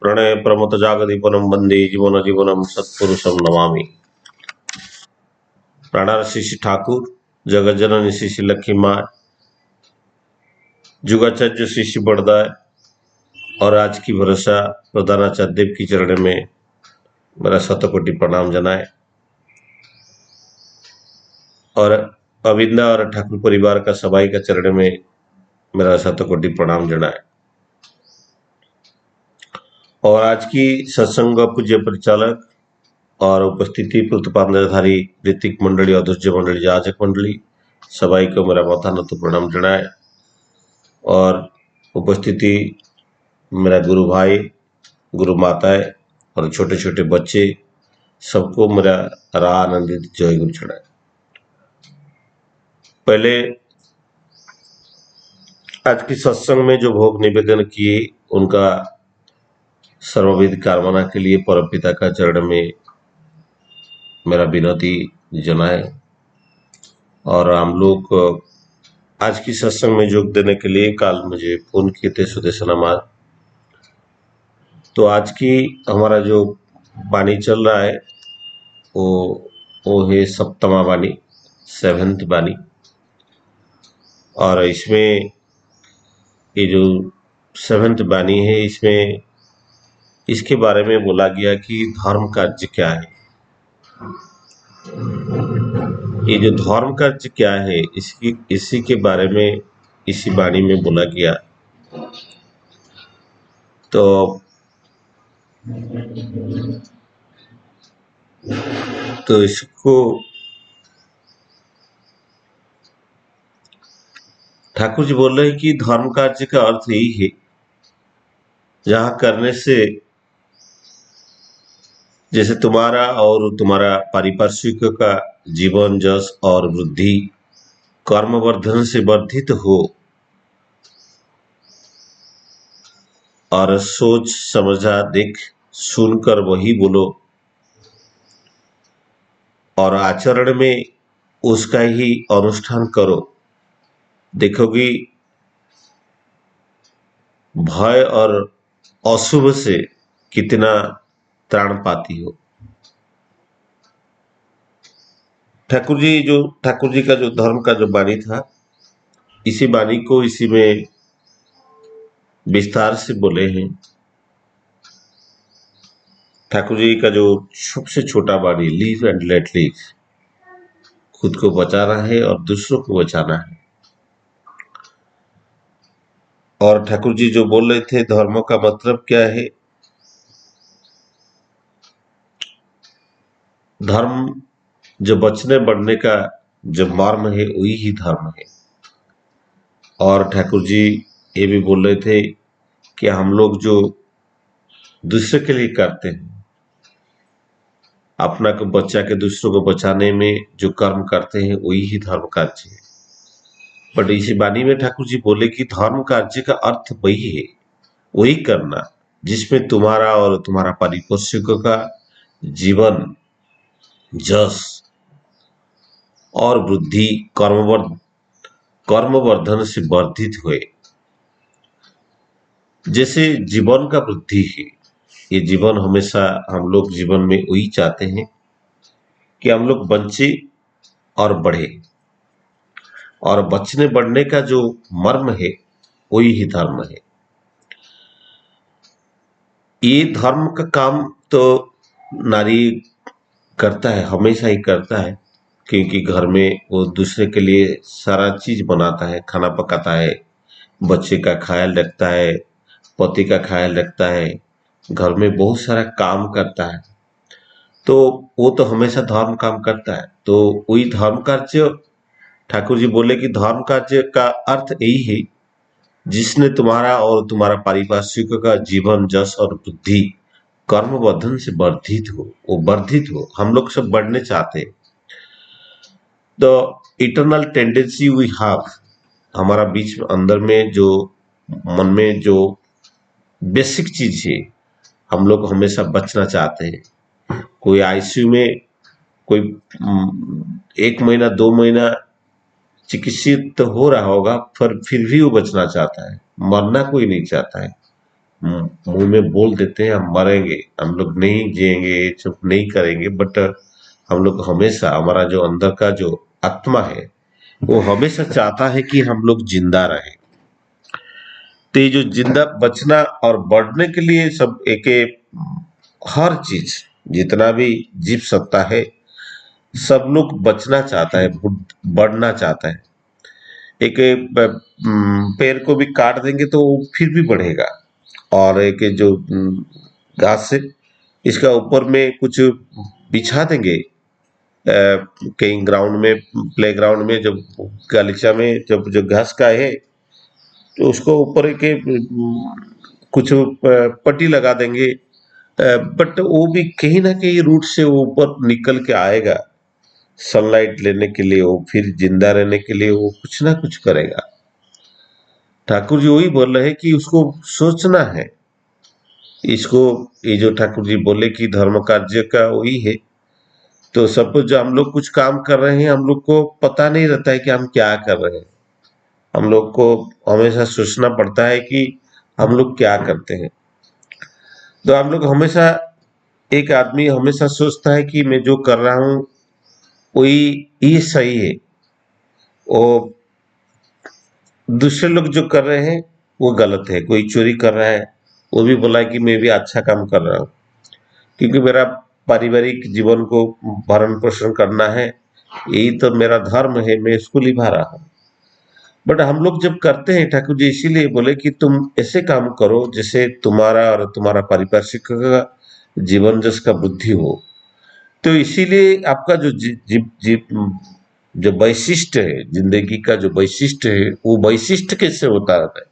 प्रणय प्रमथ जागदीपनम वंदे जीवन जीवनम सत्पुरुषम नमामि। प्राणार शिशि ठाकुर, जगत जननी शिशि लक्ष्मी माँ, जुगाचार्य शिशि बड़दाय और आज की भरोसा प्रधानाचार्य देव की चरण में मेरा शतकोटि प्रणाम जनाए और अविंदा और ठाकुर परिवार का सभाई का चरण में मेरा शतकोटि प्रणाम जनाए। और आज की सत्संग पूज्य परिचालक और उपस्थिति प्रतिपादनधारी ऋतिक मंडली, अधुर्य मंडली, जाजक मंडली सबाई को मेरा माथा नत प्रणाम जनाए और उपस्थिति मेरा गुरु भाई, गुरु माताएं और छोटे छोटे बच्चे सबको मेरा राह आनंदित जय गुरु चढ़ाए। पहले आज की सत्संग में जो भोग निवेदन किए उनका सर्वविध कामना के लिए परमपिता का चरण में मेरा विनती जनाए। और हम लोग आज की सत्संग में योग देने के लिए कल मुझे फोन किए थे सुदेशन हमार। तो आज की हमारा जो वाणी चल रहा है वो है सप्तमा वाणी, 7th वाणी। और इसमें ये जो 7th वाणी है इसमें इसके बारे में बोला गया कि धर्म कार्य क्या है। ये जो धर्म कार्य क्या है इसी के बारे में इसी वाणी में बोला गया। तो इसको ठाकुर जी बोल रहे हैं कि धर्म कार्य का अर्थ यही है जहां करने से जैसे तुम्हारा और तुम्हारा पारिपार्श्विक का जीवन जस और वृद्धि कर्मवर्धन से वर्धित हो और सोच समझा देख सुनकर वही बोलो और आचरण में उसका ही अनुष्ठान करो, देखोगी भय और अशुभ से कितना त्राण पाती हो। ठाकुर जी का जो धर्म का जो वाणी था इसी वाणी को इसी में विस्तार से बोले हैं। ठाकुर जी का जो सबसे छोटा वाणी लीव एंड लेट लीव, खुद को बचाना है और दूसरों को बचाना है। और ठाकुर जी जो बोल रहे थे धर्म का मतलब क्या है, धर्म जो बचने बढ़ने का जो मर्म है वही ही धर्म है। और ठाकुर जी ये भी बोल रहे थे कि हम लोग जो दूसरे के लिए करते हैं, अपना को बच्चा के दूसरों को बचाने में जो कर्म करते हैं वही ही धर्म कार्य है। बट इसी वाणी में ठाकुर जी बोले कि धर्म कार्य का अर्थ वही है, वही करना जिसमें तुम्हारा और तुम्हारा परिपोषकों का जीवन जस और वृद्धि कर्मवर्धन से वर्धित हुए। जैसे जीवन का वृद्धि है, ये जीवन हमेशा हम लोग जीवन में वही चाहते हैं कि हम लोग बचे और बढ़े, और बचने बढ़ने का जो मर्म है वही ही धर्म है। ये धर्म का काम तो नारी करता है, हमेशा ही करता है, क्योंकि घर में वो दूसरे के लिए सारा चीज बनाता है, खाना पकाता है, बच्चे का ख्याल रखता है, पति का ख्याल रखता है, घर में बहुत सारा काम करता है। तो वो तो हमेशा धर्म काम करता है। तो वही धर्म कार्य ठाकुर जी बोले कि धर्म कार्य का अर्थ यही है जिसने तुम्हारा और तुम्हारा पारिपार्श्विक का जीवन जस और बुद्धि कर्मवर्धन से वर्धित हो, वो वर्धित हो। हम लोग सब बढ़ने चाहते हैं। The eternal tendency we have, हमारा बीच में अंदर में जो मन में जो बेसिक चीज है, हम लोग हमेशा बचना चाहते हैं। कोई आईसीयू में कोई 1 महीना 2 महीना चिकित्सित तो हो रहा होगा, पर फिर भी वो बचना चाहता है, मरना कोई नहीं चाहता है। मुंह में बोल देते हैं हम मरेंगे, हम लोग नहीं जिएंगे, ये सब नहीं करेंगे, बट हम लोग हमेशा, हमारा जो अंदर का जो आत्मा है वो हमेशा चाहता है कि हम लोग जिंदा रहें। तो ये जो जिंदा बचना और बढ़ने के लिए सब हर चीज, जितना भी जीव सत्ता है, सब लोग बचना चाहता है, बढ़ना चाहता है। पेड़ को भी काट देंगे तो वो फिर भी बढ़ेगा। और एक जो घास से इसका ऊपर में कुछ बिछा देंगे, कहीं ग्राउंड में, प्ले ग्राउंड में, जब गालीचा में जब जो घास का है, तो उसको ऊपर कुछ पट्टी लगा देंगे। बट वो भी कहीं ना कहीं रूट से वो ऊपर निकल के आएगा, सनलाइट लेने के लिए, वो फिर जिंदा रहने के लिए वो कुछ ना कुछ करेगा। ठाकुर जी वही बोल रहे हैं कि उसको सोचना है। इसको, ये जो ठाकुर जी बोले कि धर्म कार्य का वही है। तो सपोज जो हम लोग कुछ काम कर रहे हैं, हम लोग को पता नहीं रहता है कि हम क्या कर रहे हैं। हम लोग को हमेशा सोचना पड़ता है कि हम लोग क्या करते हैं। तो हम लोग हमेशा, एक आदमी हमेशा सोचता है कि मैं जो कर रहा हूँ वही ये सही है, वो दूसरे लोग जो कर रहे हैं वो गलत है। कोई चोरी कर रहा है, वो भी बोला है कि मैं भी अच्छा काम कर रहा हूँ, क्योंकि मेरा पारिवारिक जीवन को भरण पोषण करना है, यही तो मेरा धर्म है, मैं इसको निभा रहा हूँ। बट हम लोग जब करते हैं, ठाकुर जी इसीलिए बोले कि तुम ऐसे काम करो जैसे तुम्हारा और तुम्हारा पारिपार्श्विक का जीवन जस का बुद्धि हो। तो इसीलिए आपका जो जी, जी, जी, जो वैशिष्ट है, जिंदगी का जो वैशिष्ट है, वो वैशिष्ट कैसे होता रहता है,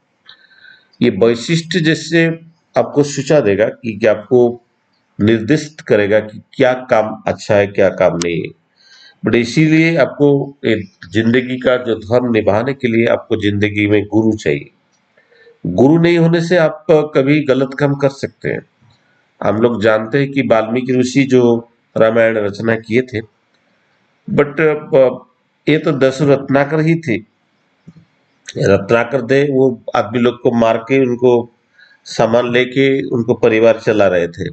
ये वैशिष्ट जैसे आपको सूचा देगा कि आपको निर्दिष्ट करेगा कि क्या काम अच्छा है, क्या काम नहीं है। बट इसीलिए आपको एक जिंदगी का जो धर्म निभाने के लिए आपको जिंदगी में गुरु चाहिए। गुरु नहीं होने से आप कभी गलत काम कर सकते हैं। हम लोग जानते हैं कि वाल्मीकि ऋषि जो रामायण रचना किए थे, बट ये तो 10 रत्नाकर ही थे। रत्नाकर थे, वो आदमी लोग को मार के उनको सामान लेके उनको परिवार चला रहे थे।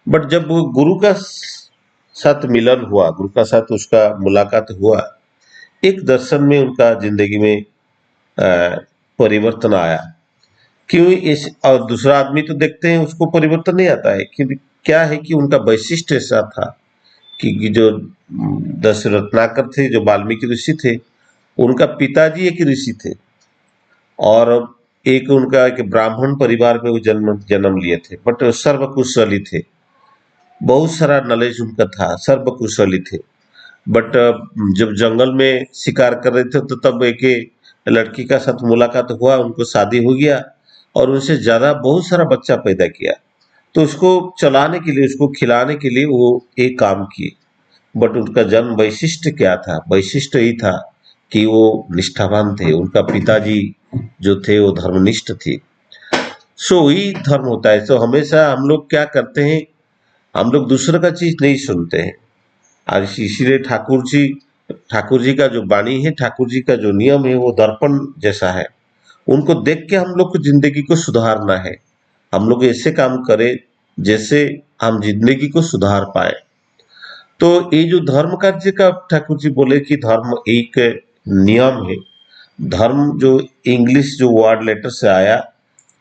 बट जब वो गुरु का साथ मिलन हुआ, गुरु का साथ उसका मुलाकात हुआ, एक दर्शन में उनका जिंदगी में परिवर्तन आया। क्यों? इस और दूसरा आदमी तो देखते हैं उसको परिवर्तन नहीं आता है, क्योंकि क्या है कि उनका वैशिष्ट ऐसा था कि जो दस रत्नाकर थे, जो वाल्मीकि ऋषि थे, उनका पिताजी एक ऋषि थे, और एक उनका एक ब्राह्मण परिवार में वो जन्म जन्म लिए थे। बट सर्वकुशली थे, बहुत सारा नॉलेज उनका था, सर्वकुशली थे। बट जब जंगल में शिकार कर रहे थे तो तब एक लड़की का साथ मुलाकात हुआ, उनको शादी हो गया, और उनसे ज्यादा बहुत सारा बच्चा पैदा किया। तो उसको चलाने के लिए, उसको खिलाने के लिए वो एक काम किए। बट उनका जन्म वैशिष्ट क्या था? वैशिष्ट यही था कि वो निष्ठावान थे, उनका पिताजी जो थे वो धर्मनिष्ठ थे। सो वही धर्म होता है। सो हमेशा हम लोग क्या करते हैं, हम लोग दूसरे का चीज नहीं सुनते हैं। और इसीलिए ठाकुर जी का जो वाणी है, ठाकुर जी का जो नियम है, वो दर्पण जैसा है। उनको देख के हम लोग को जिंदगी को सुधारना है। हम लोग ऐसे काम करें जैसे हम जिंदगी को सुधार पाए। तो ये जो धर्म कार्य का ठाकुर जी बोले कि धर्म एक नियम है। धर्म जो इंग्लिश जो वर्ड लेटर से आया,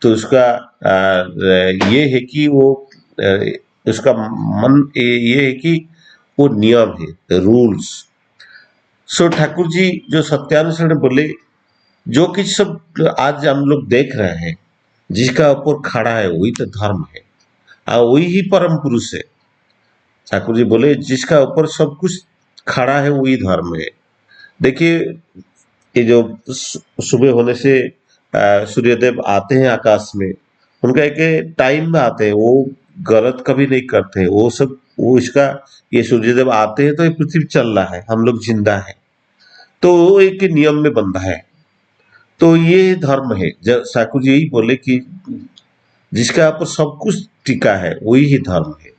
तो उसका ये है कि वो उसका ये है कि वो नियम है, रूल्स। सो ठाकुर जी जो सत्यानुसरण बोले, जो कुछ सब आज हम लोग देख रहे हैं, जिसका ऊपर खड़ा है वही तो धर्म है, और वही ही परम पुरुष है। ठाकुर जी बोले जिसका ऊपर सब कुछ खड़ा है वही धर्म है। देखिए, ये जो सुबह होने से सूर्यदेव आते हैं आकाश में, उनका एक टाइम में आते हैं, वो गलत कभी नहीं करते, वो सब वो इसका, ये सूर्यदेव आते हैं तो ये पृथ्वी चल रहा है, हम लोग जिंदा है, तो वो एक नियम में बंधा है। तो ये धर्म है। ठाकुर जी यही बोले कि जिसका ऊपर सब कुछ टिका है वही ही धर्म है।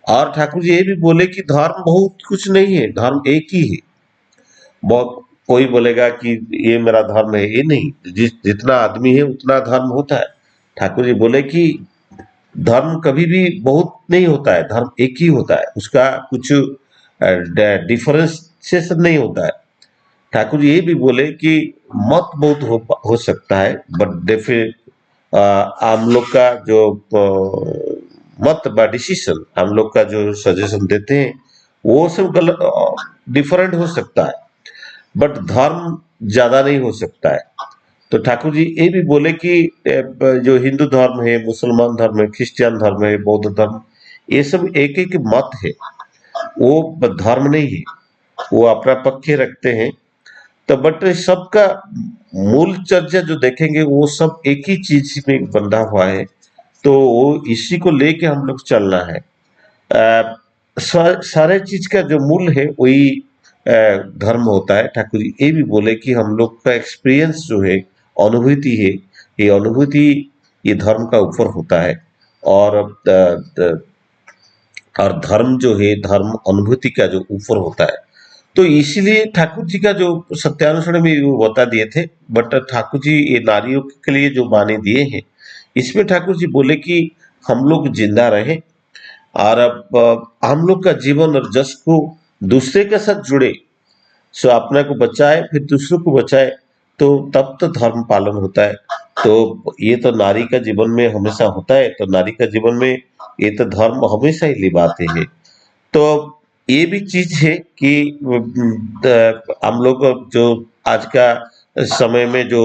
और ठाकुर जी ये भी बोले कि धर्म बहुत कुछ नहीं है, धर्म एक ही है। बहुत कोई बोलेगा कि ये मेरा धर्म है, ये नहीं, जितना आदमी है उतना धर्म होता है। ठाकुर जी बोले कि धर्म कभी भी बहुत नहीं होता है, धर्म एक ही होता है, उसका कुछ डिफरेंशिएशन नहीं होता है। ठाकुर जी ये भी बोले कि मत बहुत हो सकता है, बट डेफिनेट हम लोग का जो मत बा डिसीजन, हम लोग का जो सजेशन देते हैं वो सब गलत डिफरेंट हो सकता है, बट धर्म ज्यादा नहीं हो सकता है। तो ठाकुर जी ये भी बोले कि जो हिंदू धर्म है, मुसलमान धर्म है, क्रिश्चियन धर्म है, बौद्ध धर्म, ये सब एक एक मत है, वो धर्म नहीं है, वो अपना पक्ष रखते हैं। तो बट सबका मूल चर्चा जो देखेंगे वो सब एक ही चीज में बंधा हुआ है, तो वो इसी को लेके हम लोग चलना है। सारे चीज का जो मूल है वही धर्म होता है। ठाकुर जी ये भी बोले कि हम लोग का एक्सपीरियंस जो है, अनुभूति है, ये अनुभूति ये धर्म का ऊपर होता है। और और धर्म जो है, धर्म अनुभूति का जो ऊपर होता है। तो इसीलिए ठाकुर जी का जो सत्यानुसरण में वो बता दिए थे, बट ठाकुर जी ये नारियों के लिए जो बानी दिए हैं, इसमें ठाकुर जी बोले कि हम लोग जिंदा रहे, और अब हम लोग का जीवन और जस को दूसरे के साथ जुड़े, सो अपने को बचाए फिर दूसरों को बचाए, तो तब तो धर्म पालन होता है। तो ये तो नारी का जीवन में हमेशा होता है, तो नारी का जीवन में ये तो धर्म हमेशा ही निभाते हैं। तो ये भी चीज है कि हम लोग जो आज का समय में जो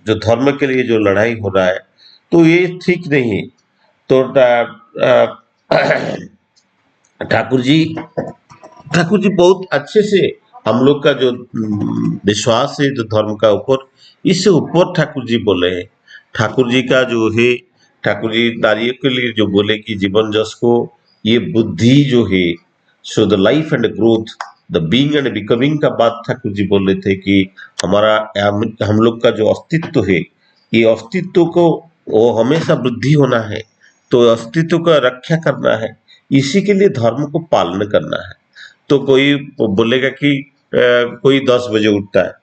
धर्म के लिए जो लड़ाई हो रहा है, तो ये ठीक नहीं है। तो ठाकुर जी ठाकुर जी बहुत अच्छे से हम लोग का जो विश्वास है जो धर्म का ऊपर, इससे ऊपर ठाकुर जी बोले हैं। ठाकुर जी का जो है, ठाकुर जी नारियों के लिए जो बोले कि जीवन जस को ये बुद्धि जो है, so the life and growth, the being and becoming का बात ठाकुर जी बोल रहे थे कि हमारा हम लोग का जो अस्तित्व है, ये अस्तित्व को वो हमेशा वृद्धि होना है, तो अस्तित्व का रक्षा करना है, इसी के लिए धर्म को पालन करना है। तो कोई बोलेगा कि कोई 10 बजे उठता है,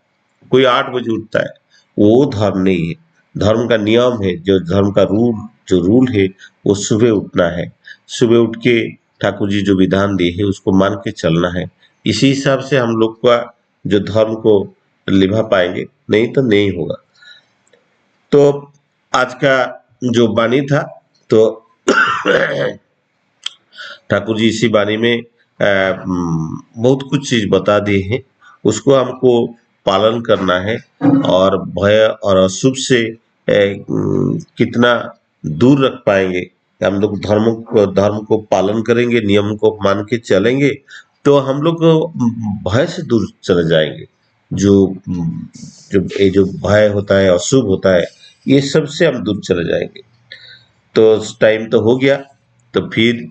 कोई 8 बजे उठता है, वो धर्म नहीं है। धर्म का नियम है, जो धर्म का रूल है, वो सुबह उठना है। सुबह उठ के ठाकुर जी जो विधान दिए है उसको मान के चलना है। इसी हिसाब से हम लोग का जो धर्म को निभा पाएंगे, नहीं तो नहीं होगा। तो आज का जो वाणी था, तो ठाकुर जी इसी बारे में बहुत कुछ चीज बता दिए हैं, उसको हमको पालन करना है, और भय और अशुभ से कितना दूर रख पाएंगे। हम लोग धर्म को पालन करेंगे, नियम को मान के चलेंगे, तो हम लोग भय से दूर चले जाएंगे। जो ये जो भय होता है, अशुभ होता है, ये सब से हम दूर चले जाएंगे। तो टाइम तो हो गया, तो फिर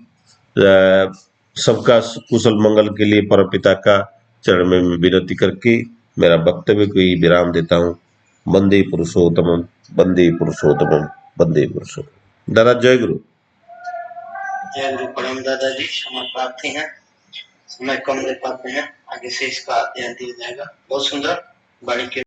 सबका कुशल मंगल के लिए परमपिता का चरण में विनती करके मेरा वक्तव्य को ही विराम देता हूँ। वंदे पुरुषोत्तमम, वंदे पुरुषोत्तमम, वंदे पुरुषोत्तम। दादा जय गुरु। जय गुरु परम दादाजी, क्षमा प्रार्थी हैं, समय कम दे पाते हैं, आगे से इसका अध्ययन दिया जाएगा। बहुत सुंदर वाणी के